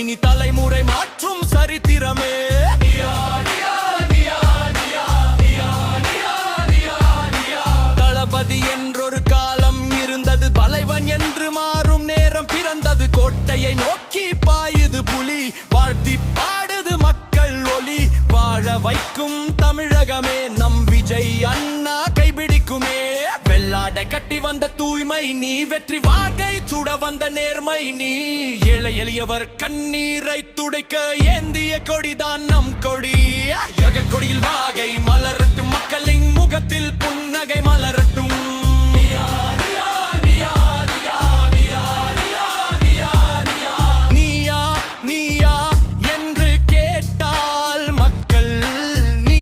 இனி தலைமுறை மாற்றும் சரித்திரமே. தளபதி என்றொரு காலம் இருந்தது, பலைவன் என்று மாறும் நேரம் பிறந்தது. கோட்டையை நோக்கி பாயுது புலி, வாழ்த்தி பாடுது மக்கள் ஒலி. வாழ வைக்கும் தமிழகமே நம் விஜய் அண்ணா கைபிடிக்குமே. வெள்ளாடை கட்டி வந்த தூய்மை நீ, வெற்றி வாகை சுட வந்த நேர்மை நீ. ஏழை எளியவர் கண்ணீரை துடைக்க ஏந்திய கொடிதான் நம் கொடி. கொடியில் வாகை மலரட்டும், மக்களின் முகத்தில் புன்னகை மலரட்டும்.